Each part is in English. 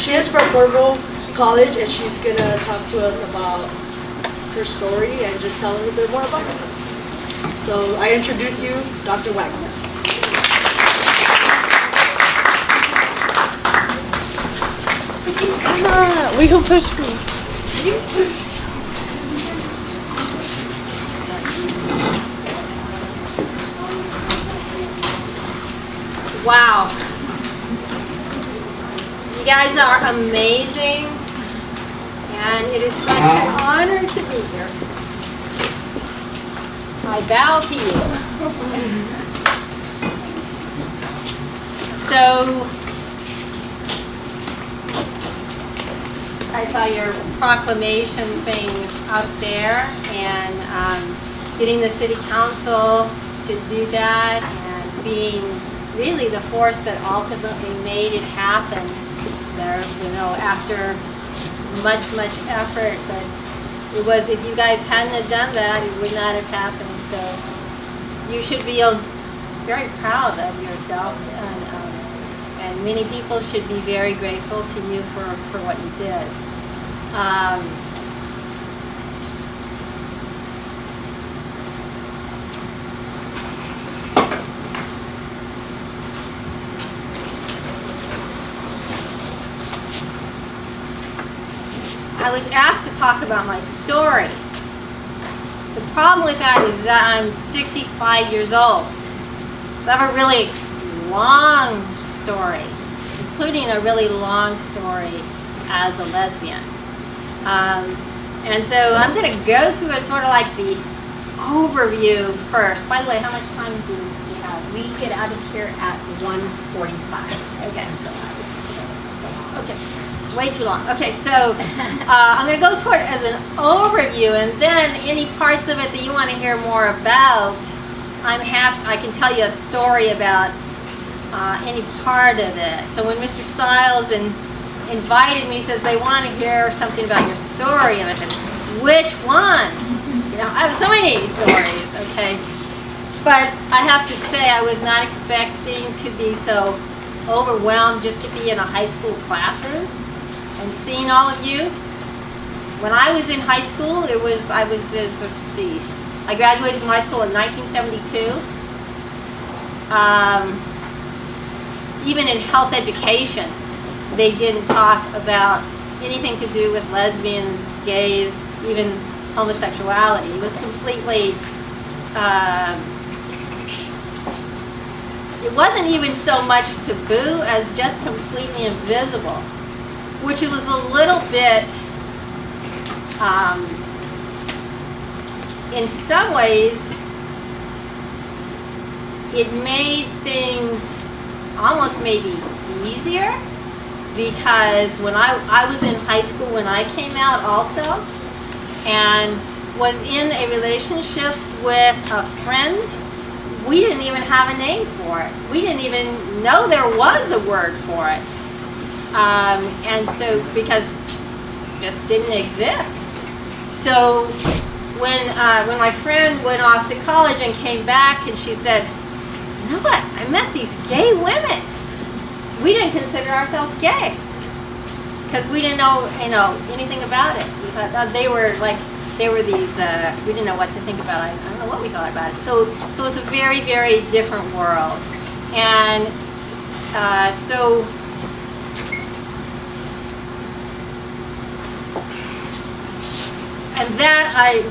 She is from Porterville College, and she's gonna talk to us about her story and just tell us a bit more about herself. So I introduce you, Dr. Wagstaff. Come on, we can push me. Wow. You guys are amazing, and it is such an honor to be here. I bow to you. So, I saw your proclamation thing up there, and getting the city council to do that, and being really the force that ultimately made it happen. There, you know, after much effort, but it was, if you guys hadn't have done that, it would not have happened. So you should feel very proud of yourself, and many people should be very grateful to you for what you did. I was asked to talk about my story. The problem with that is that I'm 65 years old. So I have a really long story, including a really long story as a lesbian. And so I'm going to go through it sort of like the overview first. By the way, how much time do we have? We get out of here at 1:45. Okay. Okay. Way too long. Okay, so I'm going to go toward it as an overview, and then any parts of it that you want to hear more about, I can tell you a story about any part of it. So when Mr. Stiles invited me, he says they want to hear something about your story, and I said, which one? You know, I have so many stories. Okay, but I have to say I was not expecting to be so overwhelmed just to be in a high school classroom and seeing all of you. When I was in high school, let's see, I graduated from high school in 1972. Even in health education, they didn't talk about anything to do with lesbians, gays, even homosexuality. It was completely, it wasn't even so much taboo as just completely invisible, which was a little bit, in some ways, it made things almost maybe easier, because when I was in high school when I came out also, and was in a relationship with a friend, we didn't even have a name for it. We didn't even know there was a word for it. And so, because it just didn't exist. So when my friend went off to college and came back, and she said, you know what, I met these gay women. We didn't consider ourselves gay because we didn't know, anything about it. We thought they were these, we didn't know what to think about it. I don't know what we thought about it. So it's a very, very different world. And so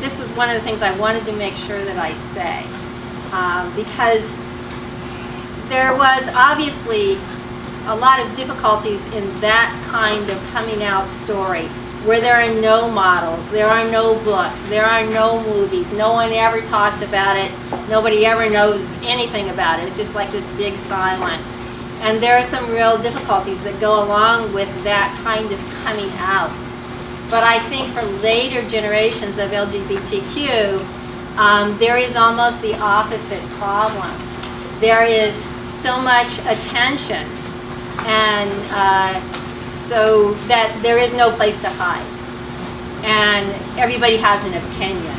this is one of the things I wanted to make sure that I say, because there was obviously a lot of difficulties in that kind of coming out story, where there are no models, there are no books, there are no movies, no one ever talks about it, nobody ever knows anything about it. It's just like this big silence. And there are some real difficulties that go along with that kind of coming out. But I think for later generations of LGBTQ, there is almost the opposite problem. There is so much attention, and so that there is no place to hide. And everybody has an opinion.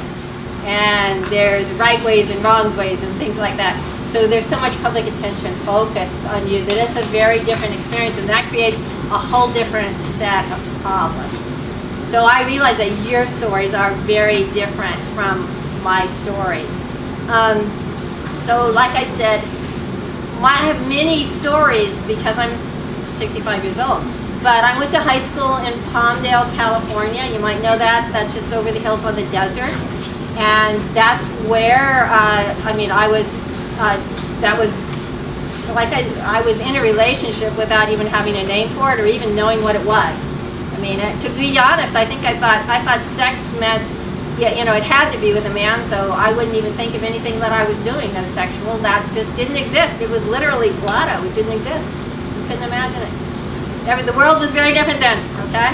And there's right ways and wrong ways and things like that. So there's so much public attention focused on you that it's a very different experience, and that creates a whole different set of problems. So I realize that your stories are very different from my story. So like I said, I have many stories because I'm 65 years old. But I went to high school in Palmdale, California. You might know that. That's just over the hills on the desert. And that's where, I was in a relationship without even having a name for it or even knowing what it was. I mean, to be honest, I thought sex meant, it had to be with a man, so I wouldn't even think of anything that I was doing as sexual. That just didn't exist. It was literally blotto. It didn't exist. You couldn't imagine it. The world was very different then, okay?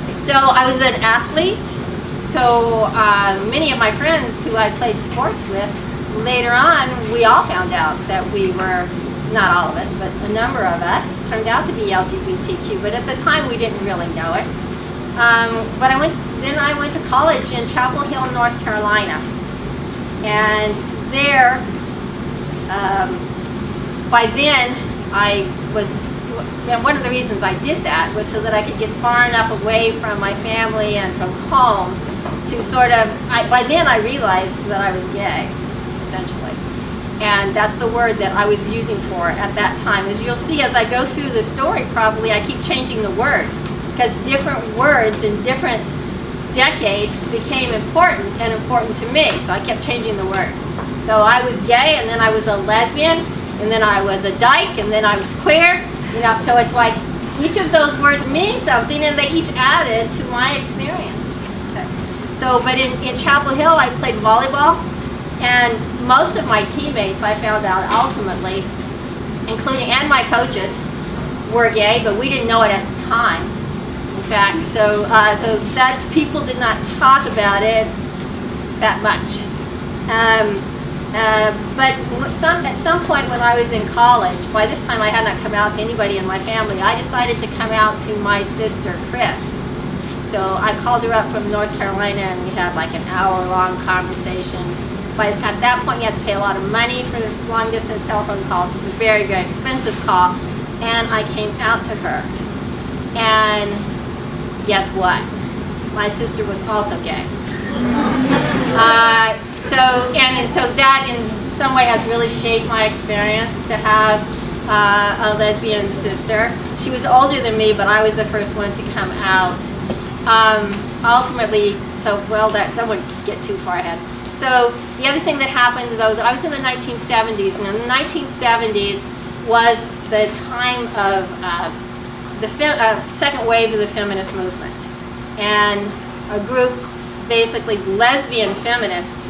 So I was an athlete. So many of my friends who I played sports with, later on, we all found out that we were, not all of us, but a number of us, turned out to be LGBTQ, but at the time we didn't really know it. But I went to college in Chapel Hill, North Carolina. And there, by then, and one of the reasons I did that was so that I could get far enough away from my family and from home to by then I realized that I was gay, essentially. And that's the word that I was using for it at that time. As you'll see as I go through the story, probably I keep changing the word because different words in different decades became important to me. So I kept changing the word. So I was gay, and then I was a lesbian, and then I was a dyke, and then I was queer. So it's like each of those words mean something, and they each added to my experience. Okay. So, but in Chapel Hill, I played volleyball, and most of my teammates, I found out ultimately, and my coaches, were gay, but we didn't know it at the time. In fact, so that's people did not talk about it that much. But at some point when I was in college, by this time I had not come out to anybody in my family, I decided to come out to my sister, Chris. So I called her up from North Carolina, and we had like an hour-long conversation. But at that point, you had to pay a lot of money for long-distance telephone calls. It was a very, very expensive call. And I came out to her. And guess what? My sister was also gay. So that in some way has really shaped my experience to have a lesbian sister. She was older than me, but I was the first one to come out. Ultimately, that wouldn't get too far ahead. So the other thing that happened, though, I was in the 1970s, and in the 1970s was the time of the second wave of the feminist movement. And a group, basically lesbian feminists,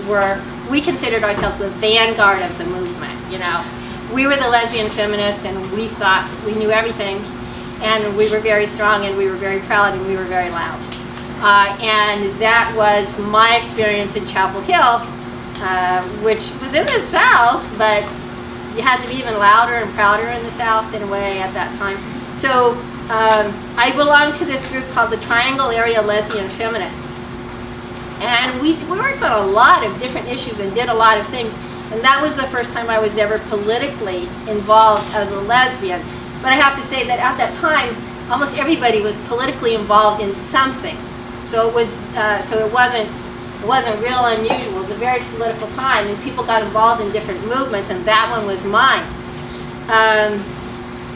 we considered ourselves the vanguard of the movement, We were the lesbian feminists, and we thought we knew everything, and we were very strong, and we were very proud, and we were very loud. And that was my experience in Chapel Hill, which was in the South, but you had to be even louder and prouder in the South in a way at that time. So I belonged to this group called the Triangle Area Lesbian Feminists. And we worked on a lot of different issues and did a lot of things. And that was the first time I was ever politically involved as a lesbian. But I have to say that at that time, almost everybody was politically involved in something. So it wasn't real unusual. It was a very political time, and people got involved in different movements, and that one was mine.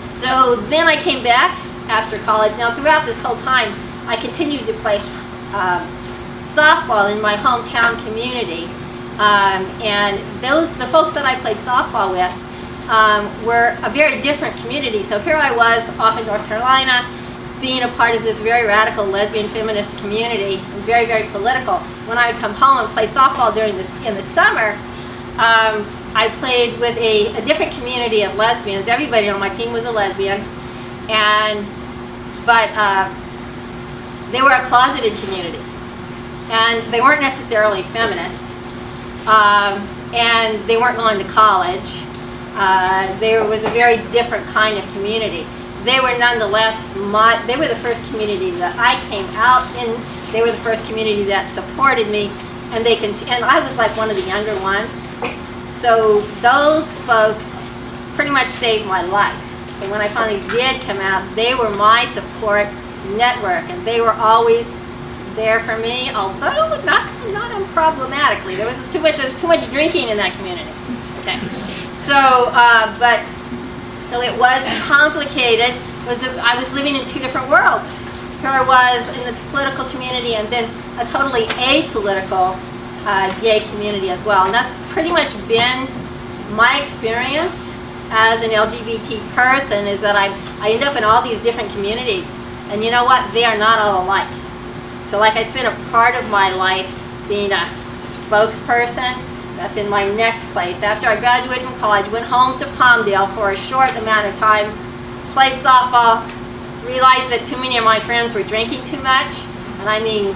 So then I came back after college. Now throughout this whole time, I continued to play softball in my hometown community, and the folks that I played softball with were a very different community. So here I was off in North Carolina, being a part of this very radical lesbian feminist community, and very, very political. When I would come home and play softball in the summer, I played with a different community of lesbians. Everybody on my team was a lesbian, but they were a closeted community, and they weren't necessarily feminists, and they weren't going to college. There was a very different kind of community. They were nonetheless, they were the first community that I came out in. They were the first community that supported me, and I was like one of the younger ones. So those folks pretty much saved my life. So when I finally did come out, they were my support network, and they were always there for me, although not unproblematically. There was too much drinking in that community. Okay, so so it was complicated. I was living in two different worlds. Here I was in this political community, and then a totally apolitical gay community as well. And that's pretty much been my experience as an LGBT person, is that I end up in all these different communities. And you know what? They are not all alike. So like I spent a part of my life being a spokesperson. That's in my next place. After I graduated from college, went home to Palmdale for a short amount of time, played softball, realized that too many of my friends were drinking too much. And I mean,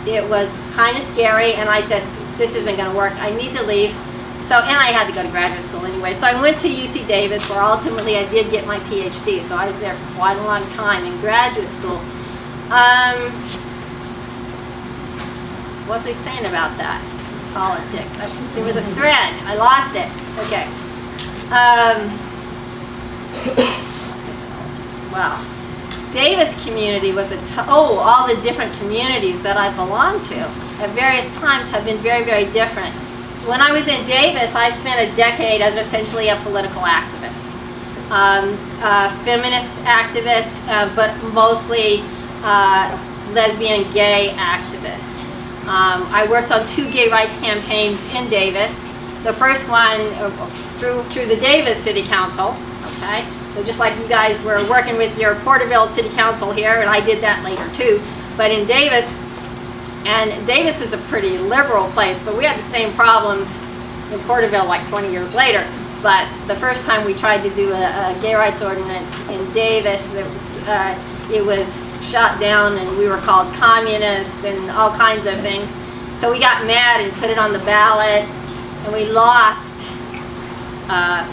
it was kind of scary, and I said, this isn't going to work. I need to leave. So, and I had to go to graduate school anyway. So I went to UC Davis, where ultimately I did get my PhD. So I was there for quite a long time in graduate school. What was I saying about that? Politics. There was a thread. I lost it. Okay. Well, Davis community was all the different communities that I belonged to at various times have been very, very different. When I was in Davis, I spent a decade as essentially a political activist, feminist activist, but mostly lesbian gay activist. I worked on 2 gay rights campaigns in Davis. The first one through the Davis City Council, okay? So just like you guys were working with your Porterville City Council here, and I did that later too, but in Davis, and Davis is a pretty liberal place, but we had the same problems in Porterville like 20 years later. But the first time we tried to do a gay rights ordinance in Davis, it was shot down, and we were called communist and all kinds of things. So we got mad and put it on the ballot, and we lost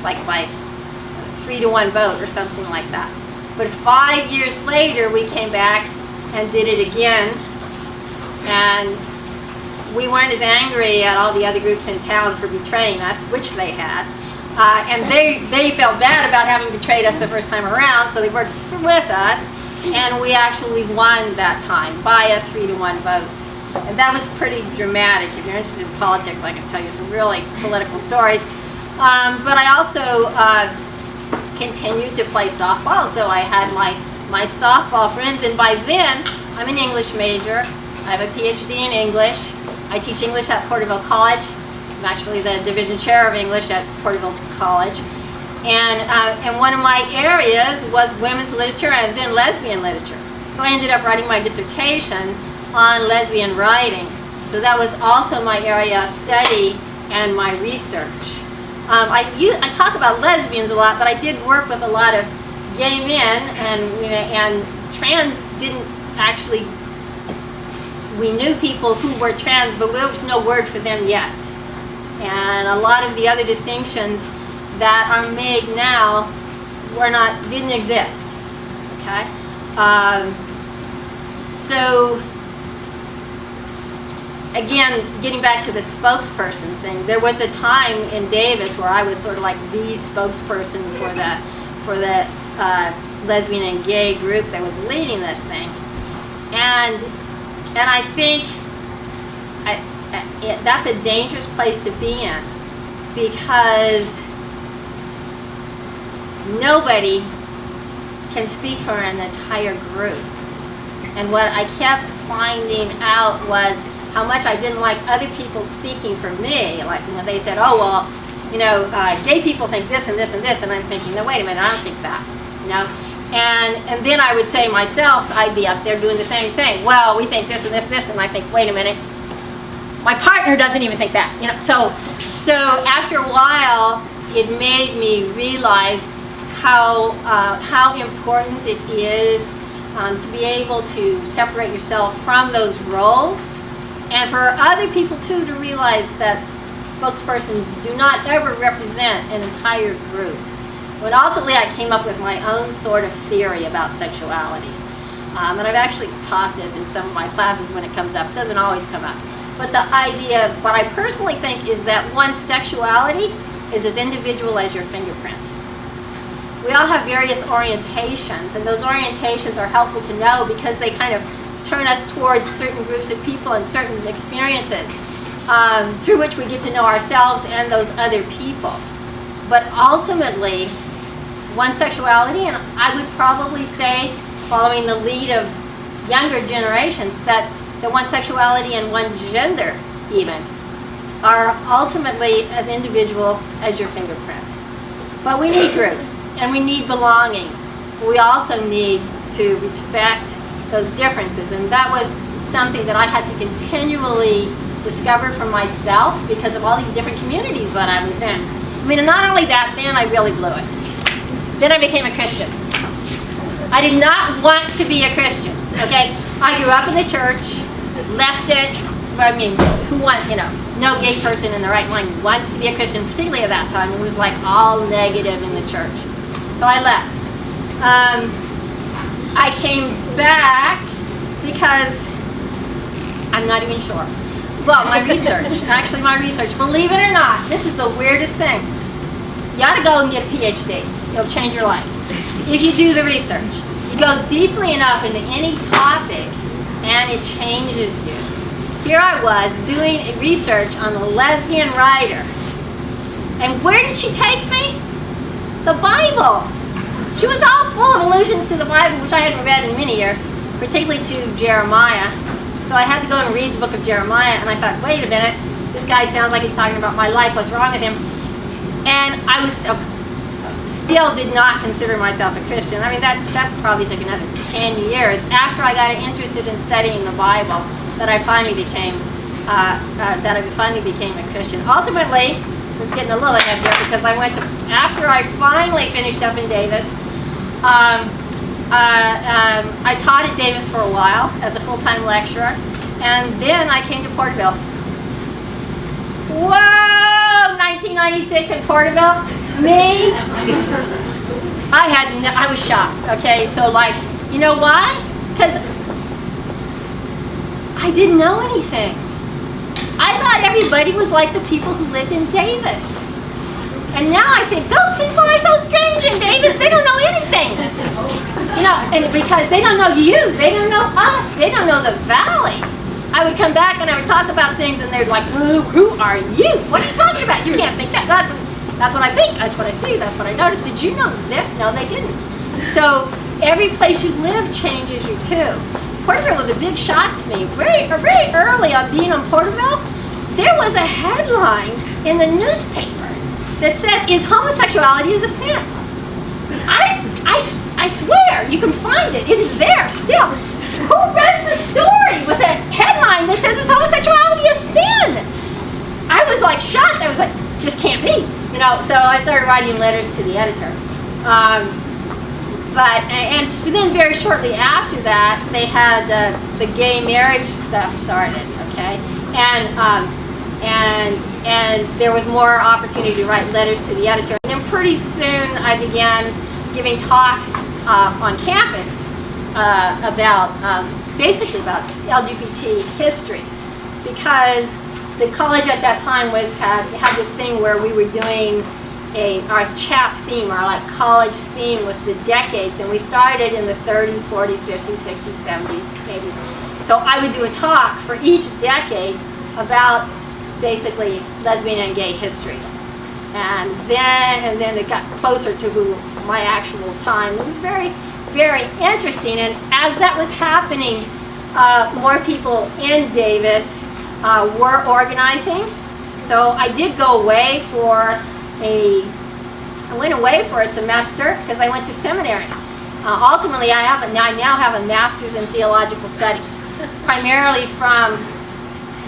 like by 3-to-1 vote or something like that. But 5 years later, we came back and did it again, and we weren't as angry at all the other groups in town for betraying us, which they had. And they felt bad about having betrayed us the first time around, so they worked with us, and we actually won that time by a 3-to-1 vote. And that was pretty dramatic. If you're interested in politics, I can tell you some really political stories. But I also continued to play softball, so I had my softball friends, and by then, I'm an English major. I have a PhD in English. I teach English at Porterville College. I'm actually the division chair of English at Porterville College. And one of my areas was women's literature and then lesbian literature. So I ended up writing my dissertation on lesbian writing. So that was also my area of study and my research. I talk about lesbians a lot, but I did work with a lot of gay men, and trans didn't actually, we knew people who were trans, but there was no word for them yet. And a lot of the other distinctions that are made now didn't exist, okay? So, again, getting back to the spokesperson thing, there was a time in Davis where I was sort of like the spokesperson for the lesbian and gay group that was leading this thing. And I think that's a dangerous place to be in, because nobody can speak for an entire group. And what I kept finding out was how much I didn't like other people speaking for me. Like, they said, oh, well, gay people think this and this and this, and I'm thinking, no, wait a minute, I don't think that, And then I would say myself, I'd be up there doing the same thing. Well, we think this and this, this, and I think, wait a minute, my partner doesn't even think that, So after a while, it made me realize how important it is to be able to separate yourself from those roles, and for other people too to realize that spokespersons do not ever represent an entire group. But ultimately, I came up with my own sort of theory about sexuality, and I've actually taught this in some of my classes when it comes up. It doesn't always come up. But the idea, what I personally think, is that one's sexuality is as individual as your fingerprint. we all have various orientations, and those orientations are helpful to know because they kind of turn us towards certain groups of people and certain experiences through which we get to know ourselves and those other people. But ultimately, one sexuality, and I would probably say, following the lead of younger generations, that one sexuality and one gender even are ultimately as individual as your fingerprint. But we need groups, and we need belonging. We also need to respect those differences, and that was something that I had to continually discover for myself because of all these different communities that I was in. I mean, and not only that, then I really blew it. Then I became a Christian. I did not want to be a Christian, okay? I grew up in the church, left it. I mean, who want, no gay person in the right mind wants to be a Christian, particularly at that time. It was like all negative in the church. So I left. I came back because I'm not even sure. Well, my research, believe it or not, this is the weirdest thing. You ought to go and get a PhD. It'll change your life. If you do the research, you go deeply enough into any topic and it changes you. Here I was doing research on a lesbian writer. And where did she take me? The Bible. She was all full of allusions to the Bible, which I hadn't read in many years, particularly to Jeremiah. So I had to go and read the book of Jeremiah, and I thought, wait a minute, this guy sounds like he's talking about my life, what's wrong with him? And I was still did not consider myself a Christian. I mean, that probably took another 10 years after I got interested in studying the Bible that I finally became a Christian. Ultimately, we're getting a little ahead here because after I finally finished up in Davis, I taught at Davis for a while as a full-time lecturer, and then I came to Porterville. Whoa! 1996 in Porterville? Me? I was shocked, okay? So you know why? Because I didn't know anything. I thought everybody was like the people who lived in Davis. And now I think those people are so strange in Davis, they don't know anything. And because they don't know you, they don't know us, they don't know the valley. I would come back and I would talk about things and they'd like, who are you? What are you talking about? You can't think that. That's what I think, that's what I see, that's what I noticed. Did you know this? No, they didn't. So every place you live changes you too. Porterville was a big shock to me. Very early on being on Porterville, there was a headline in the newspaper that said, "Is homosexuality a sin?" I swear, you can find it. It is there still. Who runs a story with a headline that says, "Is homosexuality a sin?" I was like shocked. I was like, this can't be. So I started writing letters to the editor. And then very shortly after that, they had the gay marriage stuff started, okay? And there was more opportunity to write letters to the editor. And then pretty soon I began giving talks on campus basically about LGBT history, because the college at that time had this thing where we were doing our chap theme, our college theme was the decades, and we started in the 30s, 40s, 50s, 60s, 70s, 80s. So I would do a talk for each decade about basically lesbian and gay history. And then it got closer to my actual time. It was very, very interesting. And as that was happening, more people in Davis were organizing. So I did go away I went away for a semester because I went to seminary. Ultimately, I now have a master's in theological studies, primarily from.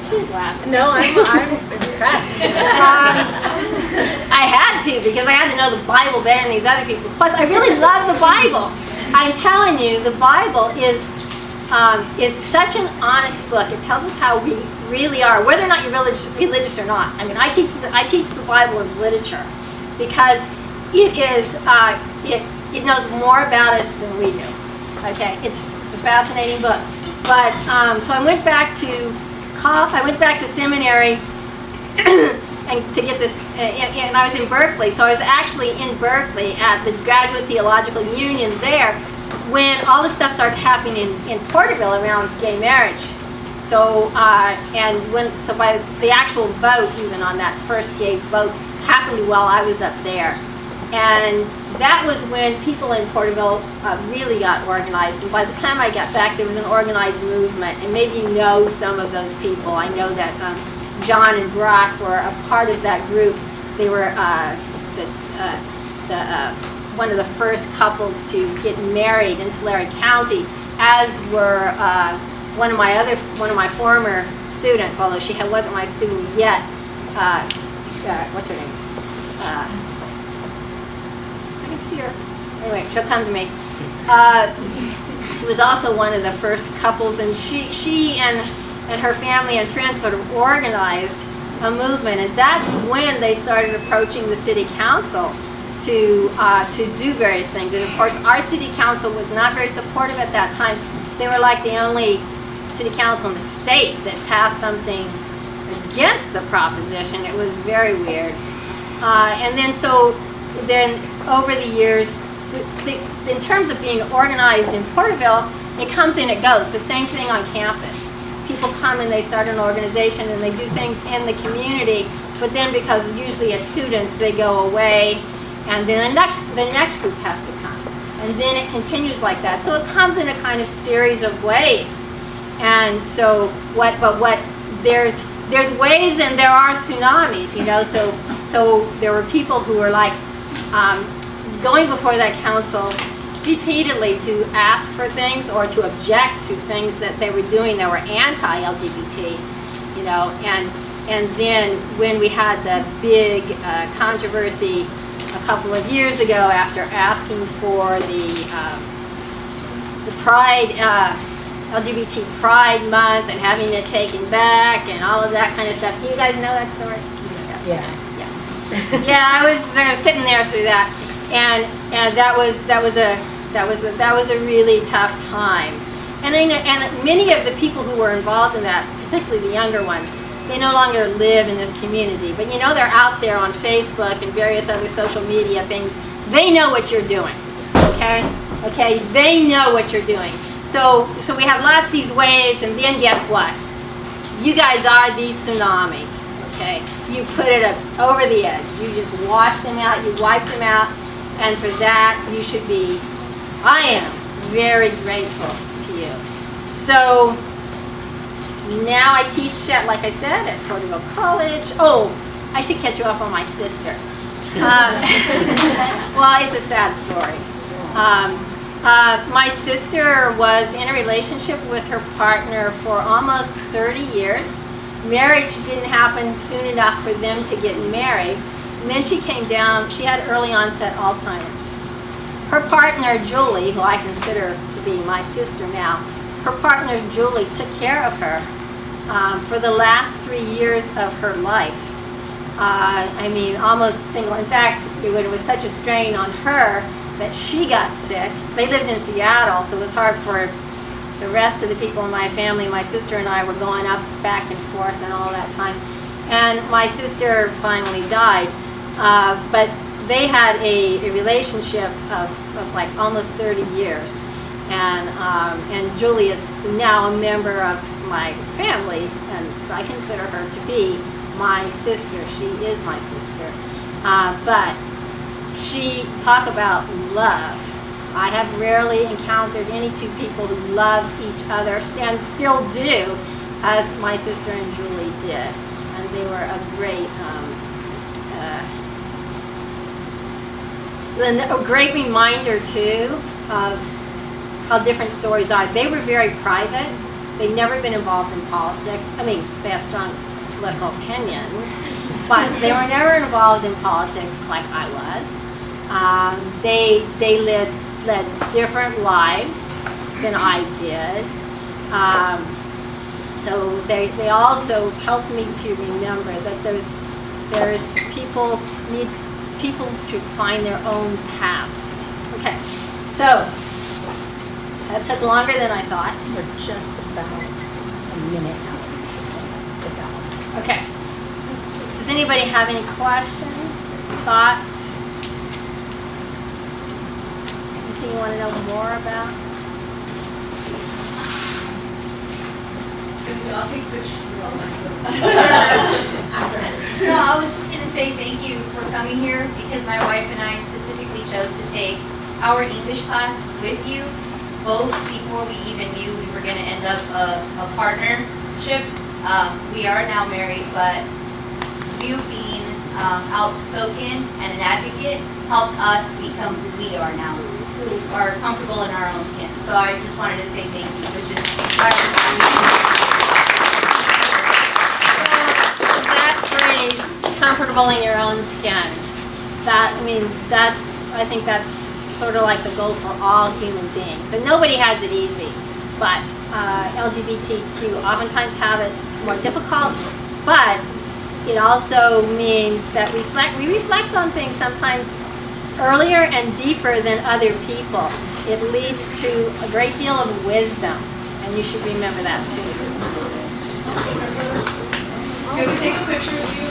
She's laughing. No, I'm impressed. I had to, because I had to know the Bible better than these other people. Plus, I really love the Bible. I'm telling you, the Bible is such an honest book. It tells us how we really are, whether or not you're religious or not. I mean, I teach the Bible as literature because it knows more about us than we do. Okay, it's a fascinating book. But so I went back to seminary, and to get this, and I was in Berkeley, so I was actually in Berkeley at the Graduate Theological Union there when all this stuff started happening in Porterville around gay marriage. So, so by the actual vote, even on that first gay vote, happened while I was up there. And that was when people in Porterville really got organized. And by the time I got back, there was an organized movement. And maybe you know some of those people. I know that John and Brock were a part of that group. They were one of the first couples to get married in Tulare County, as were one of my former students, although she wasn't my student yet. What's her name? I can see her. Anyway, she'll come to me. She was also one of the first couples, and she and her family and friends sort of organized a movement, and that's when they started approaching the city council to do various things. And of course, our city council was not very supportive at that time. They were like the only city council in the state that passed something against the proposition. It was very weird. And then over the years, in terms of being organized in Porterville, it comes and it goes. The same thing on campus. People come and they start an organization and they do things in the community, but then because usually it's students, they go away, and then the next group has to come. And then it continues like that. So it comes in a kind of series of waves. And so there's waves and there are tsunamis, you know. So there were people who were like going before that council repeatedly to ask for things or to object to things that they were doing that were anti-LGBT, you know. And then when we had the big controversy a couple of years ago after asking for the Pride, LGBT Pride Month and having it taken back and all of that kind of stuff. Do you guys know that story? Yeah. Yeah, I was sitting there through that, and that was a really tough time. And many of the people who were involved in that, particularly the younger ones, they no longer live in this community. But you know, they're out there on Facebook and various other social media things. They know what you're doing. Okay, they know what you're doing. So we have lots of these waves, and then guess what? You guys are the tsunami. Okay, you put it over the edge. You just washed them out. You wiped them out, and for that you should be. I am very grateful to you. So now I teach, like I said, at Porterville College. Oh, I should catch you up on my sister. Well, it's a sad story. My sister was in a relationship with her partner for almost 30 years. Marriage didn't happen soon enough for them to get married. And then she came down, she had early onset Alzheimer's. Her partner, Julie, who I consider to be my sister now, her partner, Julie, took care of her for the last 3 years of her life. I mean, almost single. In fact, it was such a strain on her that she got sick. They lived in Seattle, so it was hard for the rest of the people in my family. My sister and I were going up, back and forth and all that time. And my sister finally died. But they had a relationship of like almost 30 years. And Julie is now a member of my family, and I consider her to be my sister. She is my sister. But she talk about love. I have rarely encountered any two people who loved each other and still do as my sister and Julie did. And they were a great reminder too of how different stories are. They were very private. They've never been involved in politics. I mean, they have strong political opinions, but they were never involved in politics like I was. They led different lives than I did. So they also helped me to remember that there's people to find their own paths. Okay, so that took longer than I thought. We're just about a minute out. Okay. Does anybody have any questions, thoughts? Anything you want to know more about? I'll take pictures. No, I was just going to say thank you for coming here because my wife and I specifically chose to take our English class with you, both before we even knew we were going to end up a partnership. We are now married, but you being outspoken and an advocate helped us become who we are now, who are comfortable in our own skin. So I just wanted to say thank you, which is why I was That phrase, comfortable in your own skin, I think that's sort of like the goal for all human beings. And nobody has it easy, but LGBTQ oftentimes have it more difficult, but it also means that we reflect on things sometimes earlier and deeper than other people. It leads to a great deal of wisdom, and you should remember that too. Can we take a picture of you?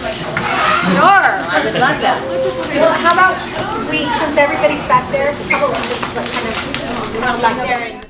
Sure, I would love that. Well, how about since everybody's back there, how about we just like kind of, like there and